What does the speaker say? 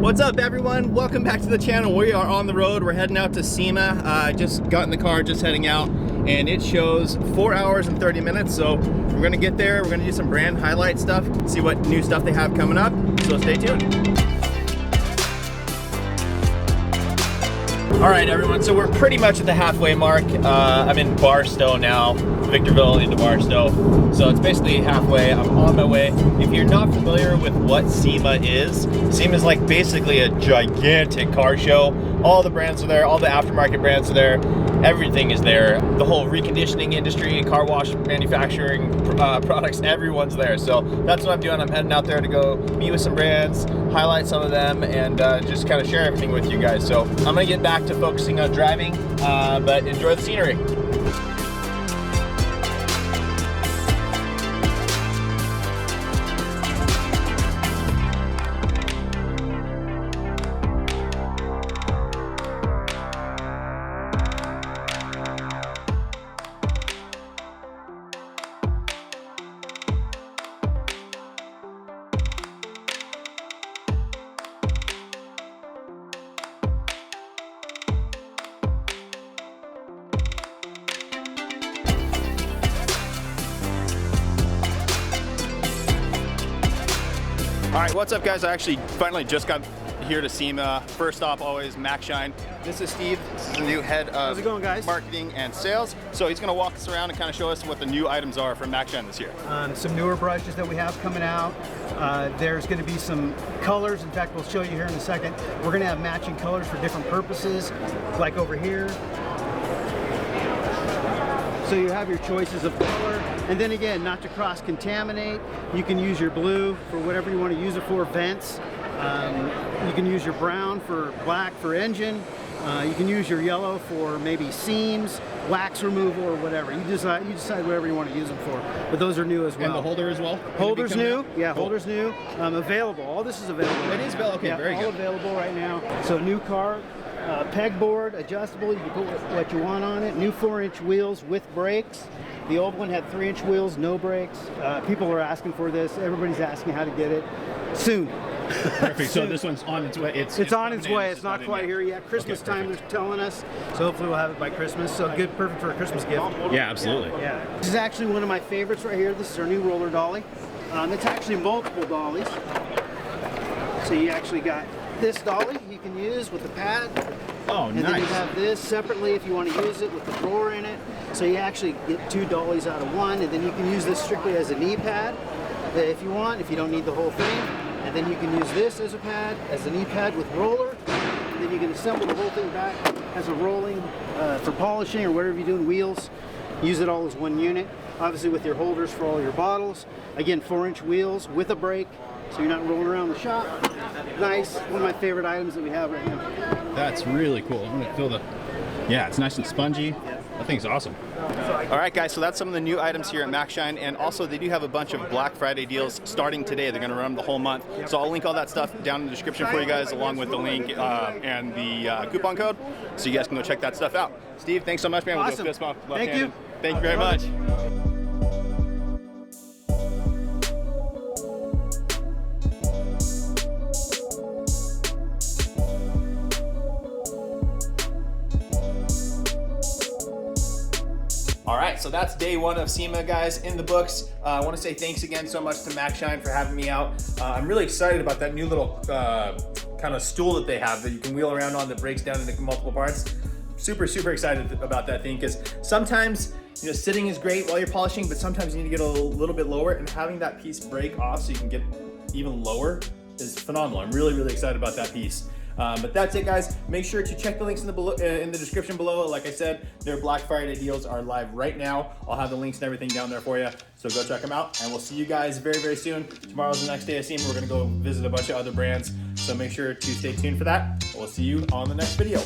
What's up, everyone? Welcome back to the channel. We are on the road. We're heading out to SEMA. Just got in the car, just heading out, and it shows 4 hours and 30 minutes. So we're gonna get there. We're gonna do some brand highlight stuff, see what new stuff they have coming up. So stay tuned. All right, everyone, so we're pretty much at the halfway mark. I'm in Barstow now, Victorville into Barstow. So it's basically halfway. I'm on my way. If you're not familiar with what SEMA is like basically a gigantic car show. All the brands are there, all the aftermarket brands are there. Everything is there. The whole reconditioning industry, car wash manufacturing products, everyone's there. So that's what I'm doing. I'm heading out there to go meet with some brands, highlight some of them, and just kind of share everything with you guys. So I'm gonna get back to focusing on driving, but enjoy the scenery. All right, what's up, guys? I actually finally just got here to SEMA. First stop, always Maxshine. This is Steve. This is the new head of How's it going, guys? Marketing and sales. So he's gonna walk us around and kind of show us what the new items are from Maxshine this year. Some newer brushes that we have coming out. There's going to be some colors. In fact, we'll show you here in a second. We're going to have matching colors for different purposes, like over here. So you have your choices of color, and then again, not to cross-contaminate, you can use your blue for whatever you want to use it for, vents. You can use your brown for black for engine. You can use your yellow for maybe seams, wax removal, or whatever. You decide whatever you want to use them for. But those are new as well. And the holder as well? Holder's new. Out? Yeah, Cool. Holder's new. Available. All this is available. It is available. Okay, yeah, very all good. available right now. So new car. Pegboard, adjustable, you can put what you want on it. New 4-inch wheels with brakes. The old one had 3-inch wheels, no brakes. People are asking for this. Everybody's asking how to get it. Soon. Perfect. So this one's on its way. It's on its way. It's not quite here yet. Christmas time, they're telling us. So hopefully we'll have it by Christmas. So good, perfect for a Christmas gift. Yeah, absolutely. Yeah. This is actually one of my favorites right here. This is our new roller dolly. It's actually multiple dollies. So you actually got this dolly you can use with the pad. Oh, and nice. then you have this separately if you want to use it with the drawer in it. So you actually get 2 dollies out of one, and then you can use this strictly as a knee pad if you want, if you don't need the whole thing. And then you can use this as a pad, as a knee pad with roller. And then you can assemble the whole thing back as a rolling for polishing or whatever you're doing, wheels. Use it all as one unit. Obviously with your holders for all your bottles. Again, 4-inch wheels with a brake, so you're not rolling around the shop. Nice, one of my favorite items that we have right now. That's really cool. I'm gonna feel the, yeah, it's nice and spongy. That thing's awesome. All right, guys, so that's some of the new items here at Maxshine, and also they do have a bunch of Black Friday deals starting today. They're gonna run them the whole month. So I'll link all that stuff down in the description for you guys, along with the link and the coupon code, so you guys can go check that stuff out. Steve, thanks so much, man. Awesome. We'll go fist bump. Thank you. Thank you very much. All right, so that's day one of SEMA, guys, in the books. I want to say thanks again so much to Maxshine for having me out. I'm really excited about that new little kind of stool that they have that you can wheel around on that breaks down into multiple parts. Super, super excited about that thing, because sometimes, you know, sitting is great while you're polishing, but sometimes you need to get a little bit lower, and having that piece break off so you can get even lower is phenomenal. I'm really, really excited about that piece. But that's it, guys. Make sure to check the links in the description below. Like I said, their Black Friday deals are live right now. I'll have the links and everything down there for you. So go check them out, and we'll see you guys very, very soon. Tomorrow's the next day of SEMA. We're gonna go visit a bunch of other brands. So make sure to stay tuned for that. We'll see you on the next video.